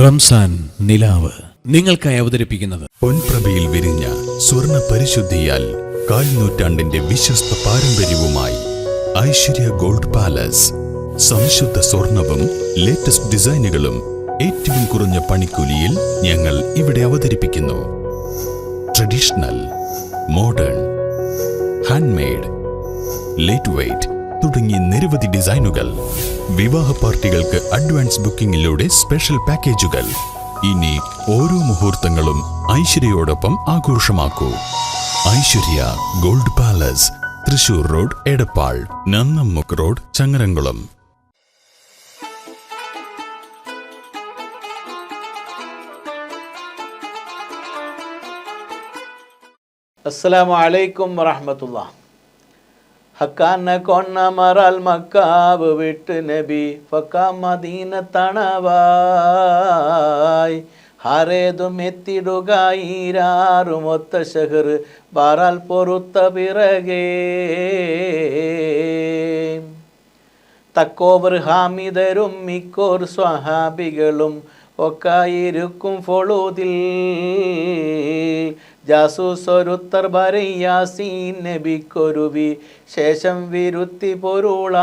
റംസാൻ നിലാവ് നിങ്ങൾക്കായി അവതരിപ്പിക്കുന്നത് പൊൻപ്രഭയിൽ വിരിഞ്ഞ സ്വർണ്ണ പരിശുദ്ധിയാൽ കാൽനൂറ്റാണ്ടിന്റെ വിശ്വസ്ത പാരമ്പര്യവുമായി ഐശ്വര്യ ഗോൾഡ് പാലസ്. സംശുദ്ധ സ്വർണവും ലേറ്റസ്റ്റ് ഡിസൈനുകളും ഏറ്റവും കുറഞ്ഞ പണിക്കൂലിയിൽ ഞങ്ങൾ ഇവിടെ അവതരിപ്പിക്കുന്നു. Traditional, modern, handmade, light weight തുടങ്ങിയ നിരവധി ഡിസൈനുകൾ. വിവാഹ പാർട്ടികൾക്ക് അഡ്വാൻസ് ബുക്കിംഗിലൂടെ സ്പെഷ്യൽ പാക്കേജുകൾ. ഇനി ഓരോ മുഹൂർത്തങ്ങളും ഐശ്വര്യയോടൊപ്പം ആഘോഷമാക്കൂ. Aishwarya gold palace, Thrissur road, Edappal, Nannammukku road, Changaramkulam. അസ്സലാമു അലൈക്കും വറഹ്മത്തുള്ളാഹ്. ഹക്കാന കൊന്ന മറൽ മക്കാവ് വിട്ട് നബി ഫക്ക മദീന തണവായി ഹരേതും എത്തിടുക ഈരാറുമൊത്ത ഷഹർ ബാറാൽ പൊറുത്ത പിറകേ തക്കോവർ ഹാമിദരും മിക്കോർ സ്വഹാബികളും ഒക്കായിരിക്കും ഫൊളൂതിൽ ജാസൂസൊരുത്തർ ബരയാസീൻ നബിക്കൊരുവി ശേഷം വിരുത്തി പൊരുളായി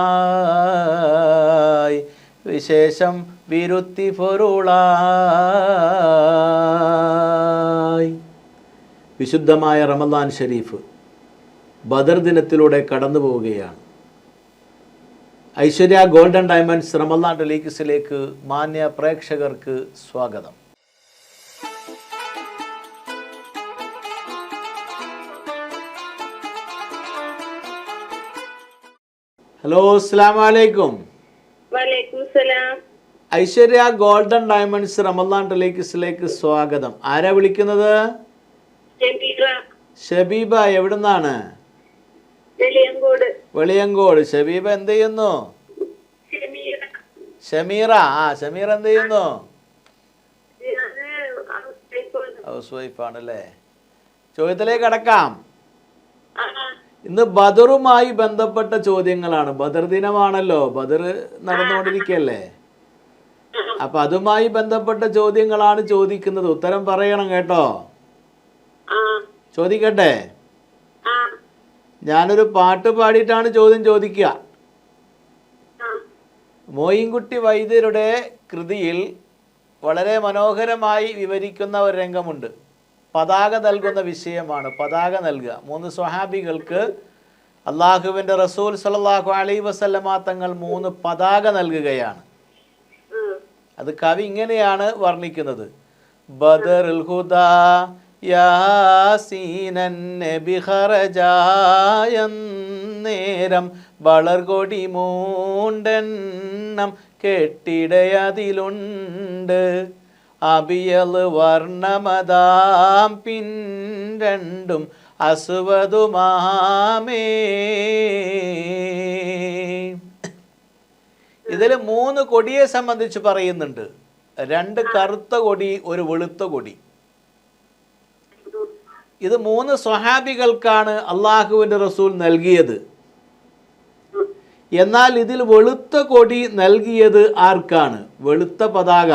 വിശേഷം വിരുത്തി പൊരുളായി. വിശുദ്ധമായ റമദാൻ ഷരീഫ് ബദർ ദിനത്തിലൂടെ കടന്നു പോവുകയാണ്. ഐശ്വര്യ ഗോൾഡൻ ഡയമണ്ട്സ് റമദാൻ ടെലിക്സിലേക്ക് മാന്യ പ്രേക്ഷകർക്ക് സ്വാഗതം. ഹലോ, അസ്സലാമു അലൈക്കും. വലൈക്കും സലാം. ഐശ്വര്യ ഗോൾഡൻ ഡയമണ്ട്സ് റമദാൻ ടെലിക്സിലേക്ക് സ്വാഗതം. ആരാ വിളിക്കുന്നത്? ഷബീബ. എവിടുന്നാണ്? വെളിയങ്കോട്. ഷബീബ എന്ത് ചെയ്യുന്നു? ഷമീറ. ഷമീർ എന്ത് ചെയ്യുന്നു? ഹൗസ് വൈഫ് ആണല്ലേ. ചോദ്യത്തിലേക്ക് കടക്കാം. ഇന്ന് ബദറുമായി ബന്ധപ്പെട്ട ചോദ്യങ്ങളാണ്. ബദർ ദിനമാണല്ലോ, ബദർ നടന്നുകൊണ്ടിരിക്കുകയല്ലേ. അപ്പൊ അതുമായി ബന്ധപ്പെട്ട ചോദ്യങ്ങളാണ് ചോദിക്കുന്നത്. ഉത്തരം പറയണം കേട്ടോ. ചോദിക്കട്ടെ? ഞാനൊരു പാട്ട് പാടിയിട്ടാണ് ചോദ്യം ചോദിക്കുക. മോയിൻകുട്ടി വൈദ്യരുടെ കൃതിയിൽ വളരെ മനോഹരമായി വിവരിക്കുന്ന ഒരു രംഗമുണ്ട്. പതാക നൽകുന്ന വിഷയമാണ്. പതാക നൽകുക. 3 സ്വഹാബികൾക്ക് അള്ളാഹുവിൻ്റെ റസൂൽ സല്ലല്ലാഹു അലൈഹി വസല്ലമ തങ്ങൾ 3 പതാക നൽകുകയാണ്. അത് കവി ഇങ്ങനെയാണ് വർണ്ണിക്കുന്നത്. ബദറുൽ ഹുദാ യാസീനൻ നബി ഖറജായന്നേരം വളർകൊടി മൂണ്ടെണ്ണം കെട്ടിടയതിലുണ്ട് അബിയൽ വർണ്ണമതാം പിൻരണ്ടും അസ്വദുമാമേ. ഇതിൽ 3 കൊടിയെ സംബന്ധിച്ച് പറയുന്നുണ്ട്. 2 കറുത്ത കൊടി, ഒരു വെളുത്ത കൊടി. ഇത് 3 സ്വഹാബികൾക്കാണ് അള്ളാഹുവിൻ്റെ റസൂൽ നൽകിയത്. എന്നാൽ ഇതിൽ വെളുത്ത കൊടി നൽകിയത് ആർക്കാണ്? വെളുത്ത പതാക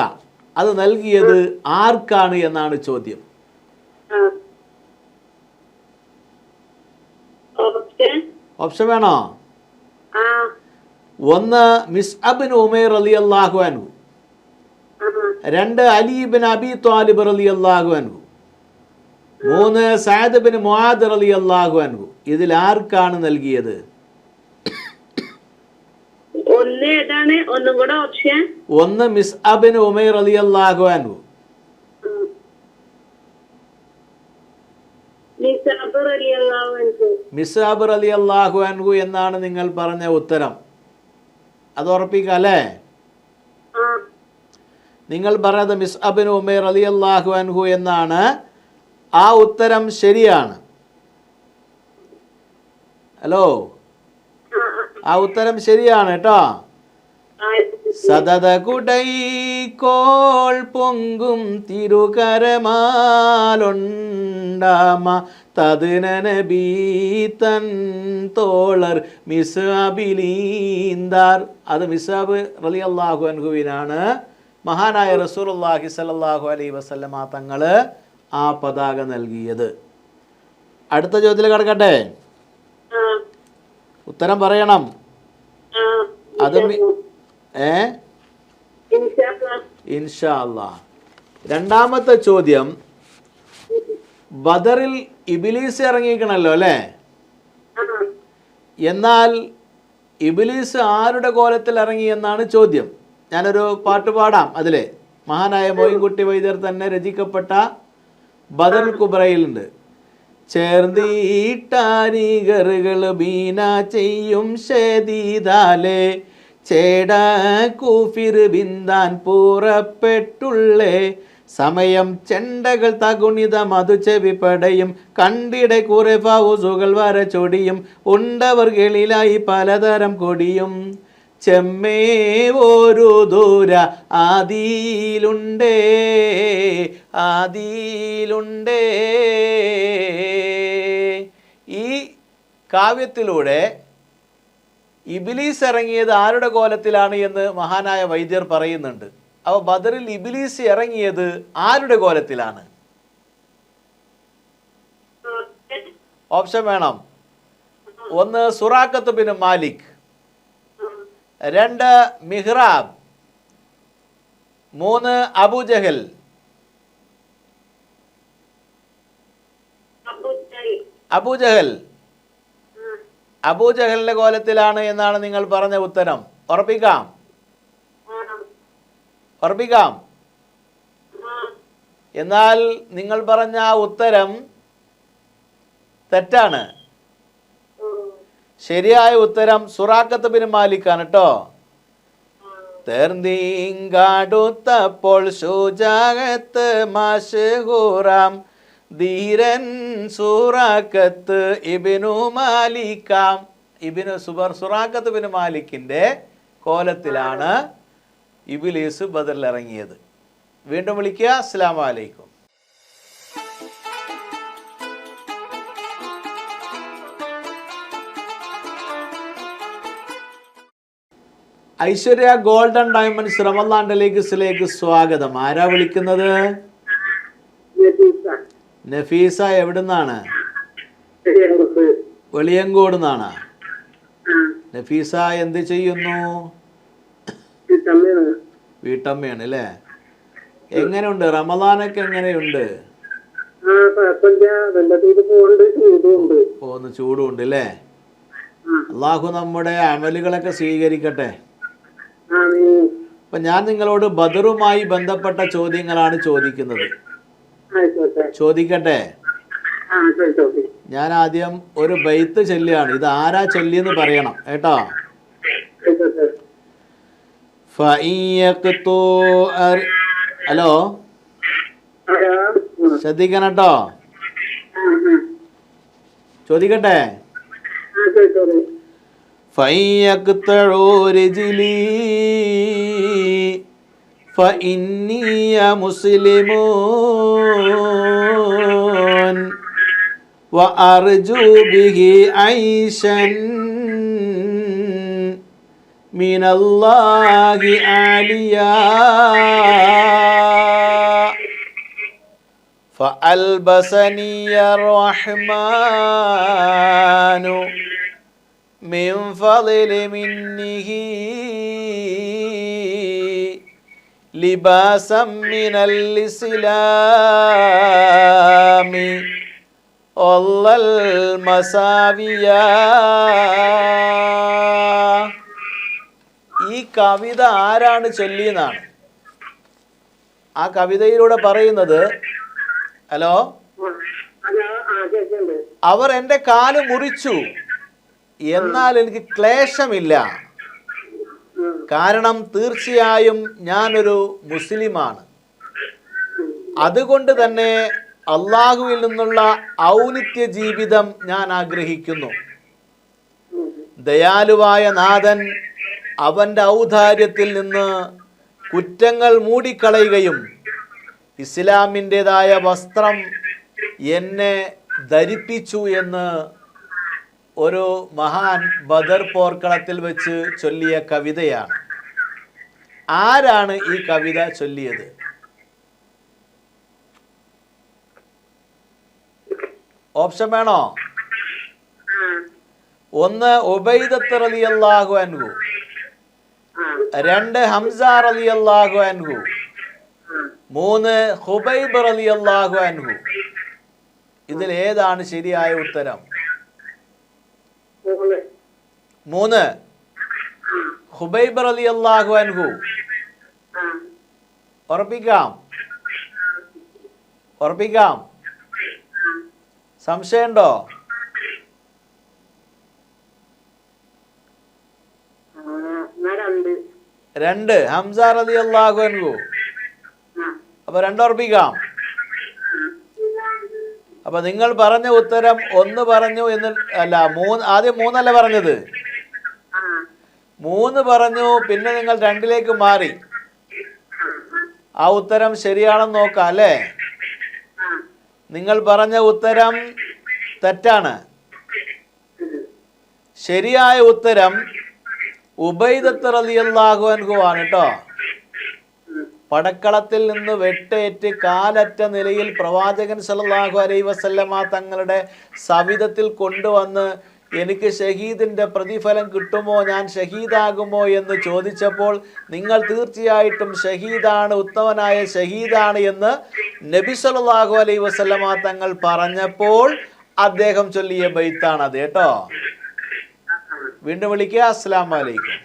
അത് നൽകിയത് ആർക്കാണ് എന്നാണ് ചോദ്യം. ഓപ്ഷൻ വേണോ? 1 മിസ്അബ് ഉമൈർ റളിയല്ലാഹു അൻഹു, 2 അലി ഇബ്നു അബി ത്വാലിബ് റളിയല്ലാഹു അൻഹു, 3 സഅദ് ഇബ്നു മുആദ് റളിയല്ലാഹു അൻഹു. ഇതിൽ ആർക്കാണ് നൽകിയത്? 1 മിസ്അബ് ഉമൈർ റളിയല്ലാഹു അൻഹു, മിസ്അബ് റളിയല്ലാഹു അൻഹു എന്നാണ് നിങ്ങൾ പറഞ്ഞ ഉത്തരം. അത് ഉറപ്പിക്കാം അല്ലേ? നിങ്ങൾ പറഞ്ഞത് മിസ്അബ് ഉമൈർ റളിയല്ലാഹു അൻഹു എന്നാണ്. ആ ഉത്തരം ശരിയാണ്. ഹലോ, ആ ഉത്തരം ശരിയാണ് കേട്ടോ. സദത കുടൈക്കോൾ പൊങ്കും തിരുകരമാലൊണ്ടാമ തദ്നബീതൻ തോളർ മിസ്അബിലീന്താർ. അത് മിസ്അബ് റളിയല്ലാഹു അൻഹുവിനാണ് മഹാനായ റസൂലുള്ളാഹി സ്വല്ലല്ലാഹു അലൈഹി വസല്ലമ തങ്ങൾ ആ പതാക നൽകിയത്? അടുത്ത ചോദ്യത്തിൽ കിടക്കട്ടെ, ഉത്തരം പറയണം. അത് ഇൻഷാ അല്ലാഹ്. രണ്ടാമത്തെ ചോദ്യം, ബദറിൽ ഇബ്ലീസ് ഇറങ്ങിയിരിക്കണല്ലോ അല്ലേ? എന്നാൽ ഇബ്ലീസ് ആരുടെ കോലത്തിൽ ഇറങ്ങി എന്നാണ് ചോദ്യം. ഞാനൊരു പാട്ട് പാടാം. അതിലെ മഹാനായ മോയിൻകുട്ടി വൈദ്യർ തന്നെ രചിക്കപ്പെട്ട ബദർ കുബ്രയിലുണ്ട്. ചേർന്നീട്ടാരികറുകൾ ബീന ചെയ്യും ഷെദീദാലെ ചേട കൂഫിർ ബിന്ദാൻ പുറപ്പെട്ടുള്ളേ സമയം ചെണ്ടകൾ തകുണിത മധു ചെവി പടയും കണ്ടിടെ കുറെ ഫൗസുകൾ വര ചൊടിയും ഉണ്ടവർ കിളിലായി പലതരം കൊടിയും ചെമ്മേ ഒരു ദൂര ആദിയിലുണ്ടേ ആദിയിലുണ്ടേ. ഈ കാവ്യത്തിലൂടെ ഇബ്ലീസ് ഇറങ്ങിയത് ആരുടെ കോലത്തിലാണ് എന്ന് മഹാനായ വൈദ്യർ പറയുന്നുണ്ട്. അപ്പോൾ ബദറിൽ ഇബ്ലീസ് ഇറങ്ങിയത് ആരുടെ കോലത്തിലാണ്? ഓപ്ഷൻ വേണം. ഒന്ന് സുറാഖത്ത് ബിൻ മാലിക്, രണ്ട് മിഹ്റാബ്, മൂന്ന് അബൂജഹൽ. അബൂജഹലിന്റെ കോലത്തിലാണ് എന്നാണ് നിങ്ങൾ പറഞ്ഞ ഉത്തരം. ഉറപ്പിക്കാം? എന്നാൽ നിങ്ങൾ പറഞ്ഞ ആ ഉത്തരം തെറ്റാണ്. ശരിയായ ഉത്തരം സുറാഖത്ത് ബിൻ മാലിക്കാണ് കേട്ടോ. തേർന്നീങ്കാടുത്തപ്പോൾ ശുജാഅത്ത് മശ്ഹൂറാം ധീരൻ സുറാഖത്ത് ഇബ്നു മാലിക്കാം. സുറാഖത്ത് ബിൻ മാലിക്കിന്റെ കോലത്തിലാണ് ഇബ്ലീസ് ബദറിൽ ഇറങ്ങിയത്. വീണ്ടും വിളിക്കുക. അസ്സലാമു അലൈക്കും. ഐശ്വര്യ ഗോൾഡൻ ഡയമണ്ട്സ് റമദാൻ ലേക്ക് സ്വാഗതം. ആരാ വിളിക്കുന്നത്? നഫീസ. എവിടുന്നാണ്? വെളിയങ്കോട് നിന്നാണ്. നഫീസ എന്ത് ചെയ്യുന്നു? വീട്ടമ്മയാണ് അല്ലേ? എങ്ങനെയുണ്ട് റമദാനൊക്കെ? എങ്ങനെയുണ്ട്? ഒന്ന് ചൂടുണ്ട് അല്ലേ? അള്ളാഹു നമ്മുടെ അമലുകളൊക്കെ സ്വീകരിക്കട്ടെ. അപ്പൊ ഞാൻ നിങ്ങളോട് ബദറുമായി ബന്ധപ്പെട്ട ചോദ്യങ്ങളാണ് ചോദിക്കുന്നത്. ചോദിക്കട്ടെ? ഞാൻ ആദ്യം ഒരു ബൈത്ത് ചൊല്ലിയാണ്. ഇത് ആരാ ചൊല്ലിയെന്ന് പറയണം കേട്ടോ. ഹലോ, ശ്രദ്ധിക്കണം കേട്ടോ. ചോദിക്കട്ടെ? ഫയഖ്തഉ ഫഇന്നിയ മുസ്ലിമൂൻ വഅർജു ബിഹി ഐശൻ മിനല്ലാഹി ആലിയാ ഫഅൽബസനിയ റഹ്മാനു മിൻ ഫളിലി മിന്നിഹി ലിബാസം മിനൽ ഇസ്ലാമി വല്ലൽ മസാവിയ. ഈ കവിത ആരാണ് ചൊല്ലിയെന്നാണ് ആ കവിതയിലൂടെ പറയുന്നത്. ഹലോ, അവർ എൻ്റെ കാല് മുറിച്ചു, എന്നാൽ എനിക്ക് ക്ലേശമില്ല. കാരണം തീർച്ചയായും ഞാനൊരു മുസ്ലിമാണ്. അതുകൊണ്ട് തന്നെ അള്ളാഹുവിൽ നിന്നുള്ള ഔന്നിത്യ ജീവിതം ഞാൻ ആഗ്രഹിക്കുന്നു. ദയാലുവായ നാഥൻ അവൻ്റെ ഔദാര്യത്തിൽ നിന്ന് കുറ്റങ്ങൾ മൂടിക്കളയുകയും ഇസ്ലാമിൻ്റെതായ വസ്ത്രം എന്നെ ധരിപ്പിച്ചു എന്ന് ഒരു മഹാൻ ബദർ പോർക്കളത്തിൽ വെച്ച് ചൊല്ലിയ കവിതയാണ്. ആരാണ് ഈ കവിത ചൊല്ലിയത്? ഓപ്ഷൻ വേണോ? ഒന്ന് ഉബൈദത്ത് റളിയല്ലാഹു അൻഹു, രണ്ട് ഹംസ റളിയല്ലാഹു അൻഹു, മൂന്ന് ഖുബൈബ് റളിയല്ലാഹു അൻഹു. ഇതിൽ ഏതാണ് ശരിയായ ഉത്തരം? മൂന്ന് ഖുബൈബ് റളിയല്ലാഹു അൻഹു. ഉറപ്പിക്കാം? ഉറപ്പിക്കാം? സംശയമുണ്ടോ? രണ്ട് ഹംസ റളിയല്ലാഹു അൻഹു. അപ്പൊ രണ്ടുറപ്പിക്കാം. അപ്പൊ നിങ്ങൾ പറഞ്ഞ ഉത്തരം ഒന്ന് പറഞ്ഞു എന്ന് അല്ല, ആദ്യം മൂന്നല്ല പറഞ്ഞത്, മൂന്ന് പറഞ്ഞു, പിന്നെ നിങ്ങൾ രണ്ടിലേക്ക് മാറി. ആ ഉത്തരം ശരിയാണെന്ന് നോക്കാം അല്ലേ? നിങ്ങൾ പറഞ്ഞ ഉത്തരം തെറ്റാണ്. ശരിയായ ഉത്തരം ഉബൈദത്ത് റളിയല്ലാഹു അൻഹു ആണ് കേട്ടോ. പടക്കളത്തിൽ നിന്ന് വെട്ടേറ്റ് കാലറ്റ നിലയിൽ പ്രവാചകൻ സല്ലല്ലാഹു അലൈഹി വസല്ലമ തങ്ങളുടെ സവിധത്തിൽ കൊണ്ടുവന്ന് എനിക്ക് ഷഹീദിൻ്റെ പ്രതിഫലം കിട്ടുമോ, ഞാൻ ഷഹീദാകുമോ എന്ന് ചോദിച്ചപ്പോൾ നിങ്ങൾ തീർച്ചയായിട്ടും ഷഹീദാണ്, ഉത്തമനായ ഷഹീദാണ് എന്ന് നബി സല്ലല്ലാഹു അലൈഹി വസല്ലമ തങ്ങൾ പറഞ്ഞപ്പോൾ അദ്ദേഹം ചൊല്ലിയ ബൈത്താണത് കേട്ടോ. വീണ്ടും വിളിക്കുക. അസ്സലാമു അലൈക്കും.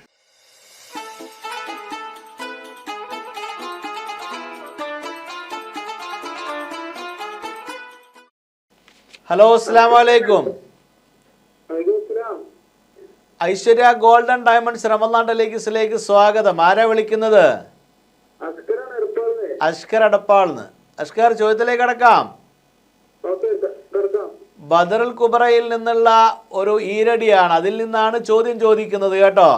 ഹലോ, അസ്സലാമു അലൈക്കും. ഐശ്വര്യ ഗോൾഡൻ ഡയമണ്ട്സ് റമദാൻ ടെലിവിഷനിലേക്ക് സ്വാഗതം. ആരാ വിളിക്കുന്നത്? അഷ്കർ അടപ്പാൾന്ന്. അഷ്കർ, ചോദ്യത്തിലേക്ക് കടക്കാം. ബദറുൽ കുബറയിൽ നിന്നുള്ള ഒരു ഈരടിയാണ്, അതിൽ നിന്നാണ് ചോദ്യം ചോദിക്കുന്നത് കേട്ടോ.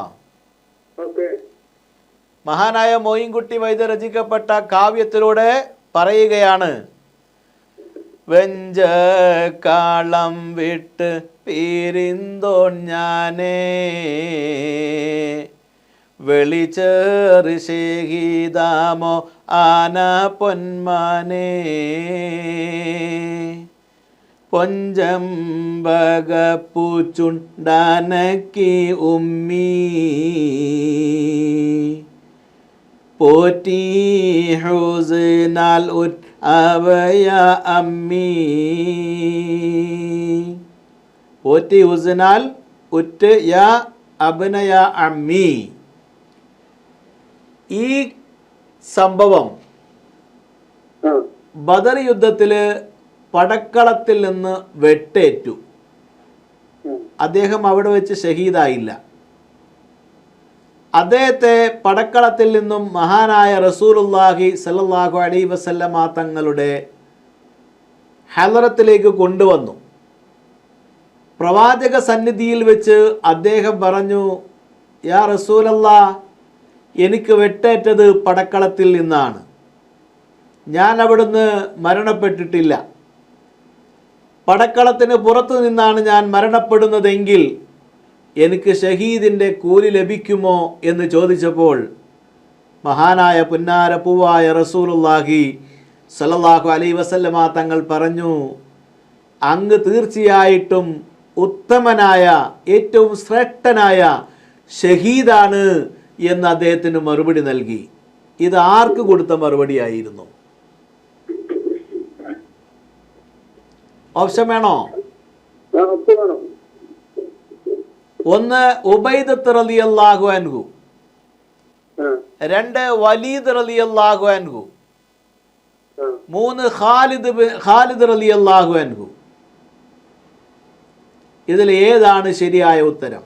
മഹാനായ മോയിൻകുട്ടി വൈദ്യർ രചിക്കപ്പെട്ട കാവ്യത്തിലൂടെ പറയുകയാണ്: വെഞ്ചക്കാളം വിട്ട് പിരിന്തോൺ ഞാനേ, വെളിച്ചേറി ശേഹിതാമോ ആന പൊന്മാനേ, പൊഞ്ചമ്പകപ്പൂച്ചുണ്ടാനക്കി ഉമ്മീ, പോറ്റി ഹുസ്നാൽ അവയ അമ്മീ, പോറ്റി ഹുസ്നാൽ ഉറ്റ് യാ അബ്നയ അമ്മി. ഈ സംഭവം ബദർ യുദ്ധത്തിൽ പടക്കളത്തിൽ നിന്ന് വെട്ടേറ്റു. അദ്ദേഹം അവിടെ വെച്ച് ഷഹീദായില്ല. അദ്ദേഹത്തെ പടക്കളത്തിൽ നിന്നും മഹാനായ റസൂലുള്ളാഹി സ്വല്ലല്ലാഹു അലൈഹി വസല്ലമ തങ്ങളുടെ ഹളറത്തിലേക്ക് കൊണ്ടുവന്നു. പ്രവാചക സന്നിധിയിൽ വെച്ച് അദ്ദേഹം പറഞ്ഞു: യാ റസൂലല്ലാഹ്, എനിക്ക് വെട്ടേറ്റത് പടക്കളത്തിൽ നിന്നാണ്, ഞാൻ അവിടുന്ന് മരണപ്പെട്ടിട്ടില്ല. പടക്കളത്തിന് പുറത്തു നിന്നാണ് ഞാൻ മരണപ്പെടുന്നതെങ്കിൽ എനിക്ക് ഷഹീദിൻ്റെ കൂലി ലഭിക്കുമോ എന്ന് ചോദിച്ചപ്പോൾ മഹാനായ പുന്നാര പൂവായ റസൂലുള്ളാഹി സ്വല്ലല്ലാഹു അലൈഹി വസല്ലമ തങ്ങൾ പറഞ്ഞു: അങ്ങ് തീർച്ചയായിട്ടും ഉത്തമനായ, ഏറ്റവും ശ്രേഷ്ഠനായ ഷഹീദാണ് എന്ന് അദ്ദേഹത്തിന് മറുപടി നൽകി. ഇത് ആർക്ക് കൊടുത്ത മറുപടിയായിരുന്നു? ഓപ്ഷൻ വേണോ? ഒന്ന് ഉബൈദത്ത് റളിയല്ലാഹു അൻഹു, രണ്ട് വലീദ് റളിയല്ലാഹു അൻഹു, മൂന്ന് ഖാലിദ് റളിയല്ലാഹു അൻഹു. ഇതിൽ ഏതാണ് ശരിയായ ഉത്തരം?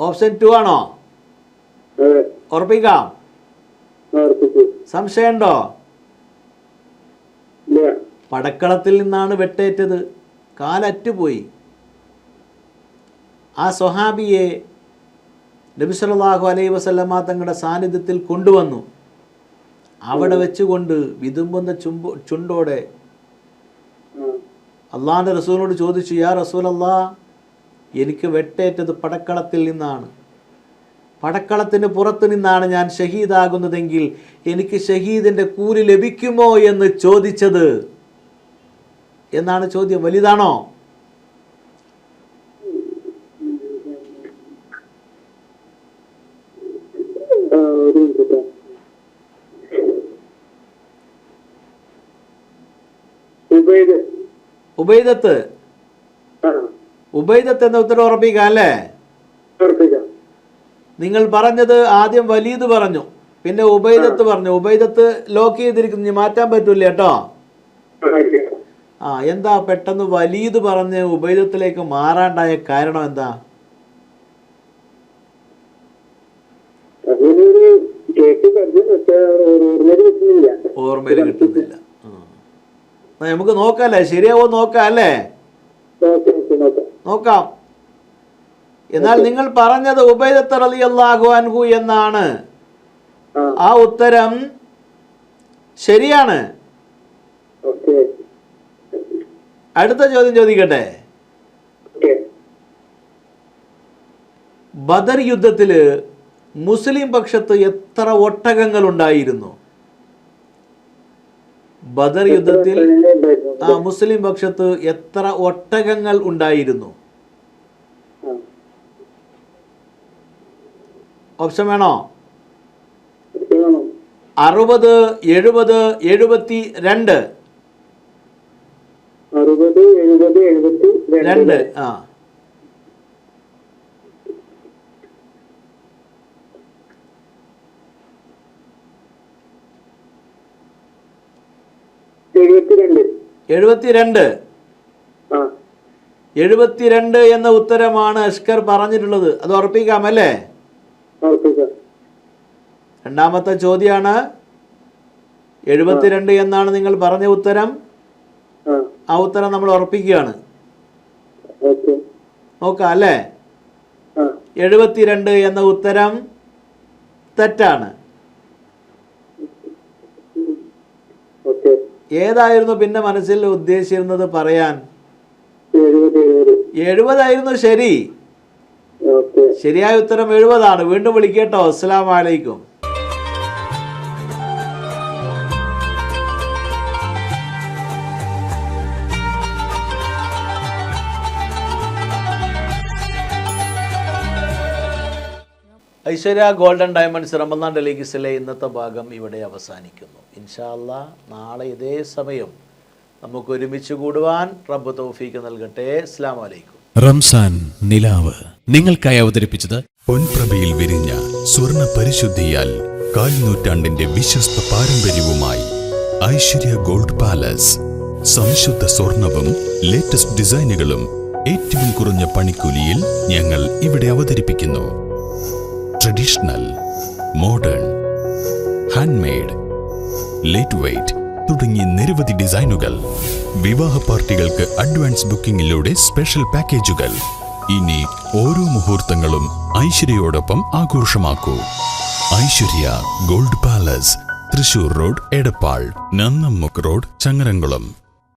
ഓപ്ഷൻ 2 ആണോ? ഉറപ്പിക്കാം? സംശയമുണ്ടോ? പടക്കളത്തിൽ നിന്നാണ് വെട്ടേറ്റത്, കാലറ്റുപോയി. ആ സ്വഹാബിയെ നബി സല്ലല്ലാഹു അലൈഹി വസല്ലമ തങ്ങളുടെ സാന്നിധ്യത്തിൽ കൊണ്ടുവന്നു. അവിടെ വെച്ചുകൊണ്ട് വിതുമ്പുന്ന ചുണ്ടോടെ അള്ളാഹിൻ്റെ റസൂലിനോട് ചോദിച്ചു, യാ റസൂലല്ലാ, എനിക്ക് വെട്ടേറ്റത് പടക്കളത്തിൽ നിന്നാണ്, പടക്കളത്തിന് പുറത്ത് നിന്നാണ് ഞാൻ ഷഹീദാകുന്നതെങ്കിൽ എനിക്ക് ഷഹീദിൻ്റെ കൂലി ലഭിക്കുമോ എന്ന് ചോദിച്ചത് എന്നാണ് ചോദ്യം. വലുതാണോ? ഉബൈദത്ത് എന്ന ഉത്തരം ഉറപ്പിക്കാം അല്ലേ? നിങ്ങൾ പറഞ്ഞത് ആദ്യം വലീദ് പറഞ്ഞു, പിന്നെ ഉബൈദത്ത് പറഞ്ഞു. ഉബൈദത്ത് ലോക്ക് ചെയ്തിരിക്കുന്നു, മാറ്റാൻ പറ്റൂല കേട്ടോ. എന്താ പെട്ടെന്ന് വലീദ് പറഞ്ഞ് ഉബൈദത്തിലേക്ക് മാറാണ്ടായ കാരണം എന്താ? ഓർമ്മയിൽ കിട്ടുന്നില്ല. നമുക്ക് നോക്കാല്ലേ, ശരിയാവോ നോക്കാം അല്ലേ? നോക്കാം. എന്നാൽ നിങ്ങൾ പറഞ്ഞത് ഉബൈദത്ത് റളിയല്ലാഹു അൻഹു എന്നാണ്. ആ ഉത്തരം ശരിയാണ്. അടുത്ത ചോദ്യം ചോദിക്കട്ടെ. ബദർ യുദ്ധത്തില് മുസ്ലിം പക്ഷത്ത് എത്ര ഒട്ടകങ്ങൾ ഉണ്ടായിരുന്നു? ബദർ യുദ്ധത്തിൽ മുസ്ലിം പക്ഷത്ത് എത്ര ഒട്ടകങ്ങൾ ഉണ്ടായിരുന്നു? ഓപ്ഷൻ വേണോ? 60, 70, 72. 2. ആ, എഴുപത്തിരണ്ട്. 72 എന്ന ഉത്തരമാണ് അഷ്കർ പറഞ്ഞിട്ടുള്ളത്. അത് ഉറപ്പിക്കാമല്ലേ? രണ്ടാമത്തെ ചോദ്യമാണ്. 72 എന്നാണ് നിങ്ങൾ പറഞ്ഞ ഉത്തരം. ആ ഉത്തരം നമ്മൾ ഉറപ്പിക്കുകയാണ്. നോക്കാം അല്ലേ? 72 എന്ന ഉത്തരം തെറ്റാണ്. ഏതായിരുന്നു പിന്നെ മനസ്സിൽ ഉദ്ദേശിച്ചിരുന്നത് പറയാൻ? 70 ആയിരുന്നു ശരി. ശരിയായ ഉത്തരം 70 ആണ്. വീണ്ടും വിളിക്കേട്ടോ. അസ്സലാമു അലൈക്കും. ഐശ്വര്യ ഗോൾഡൻ ഡയമണ്ട്സ് റമദാൻ ഡെലിഗസിലെ ഇന്നത്തെ ഭാഗം ഇവിടെ അവസാനിക്കുന്നു. ഇൻഷാ അല്ലാഹ് നാളെ ഇതേ സമയം നമുക്ക് ഒരുമിച്ച് കൂടുവാൻ റബ്ബ് തൗഫീക്ക് നൽകട്ടെ. അസ്സലാമു അലൈക്കും. റംസാൻ നിലാവ് നിങ്ങൾക്കായി അവതരിപ്പിച്ചത് പൊൻപ്രഭയിൽ വിരിഞ്ഞ സ്വർണ്ണ പരിശുദ്ധിയാൽ 4 നൂറ്റാണ്ടിന്റെ വിശ്വസ്ത പാരമ്പര്യവുമായി ഐശ്വര്യ ഗോൾഡ് പാലസ്. സംശുദ്ധ സ്വർണവും ലേറ്റസ്റ്റ് ഡിസൈനുകളും ഏറ്റവും കുറഞ്ഞ പണിക്കൂലിയിൽ ഞങ്ങൾ ഇവിടെ അവതരിപ്പിക്കുന്നു. Traditional, modern, handmade, light weight തുടങ്ങിയ നിരവധി ഡിസൈനുകൾ. വിവാഹ പാർട്ടികൾക്ക് അഡ്വാൻസ് ബുക്കിംഗിലൂടെ സ്പെഷ്യൽ പാക്കേജുകൾ. ഇനി ഓരോ മുഹൂർത്തങ്ങളും ഐശ്വര്യയോടൊപ്പം ആഘോഷമാക്കൂ. Aishwarya gold palace, Thrissur road, Edappal, Nannammukku road, Changaramkulam.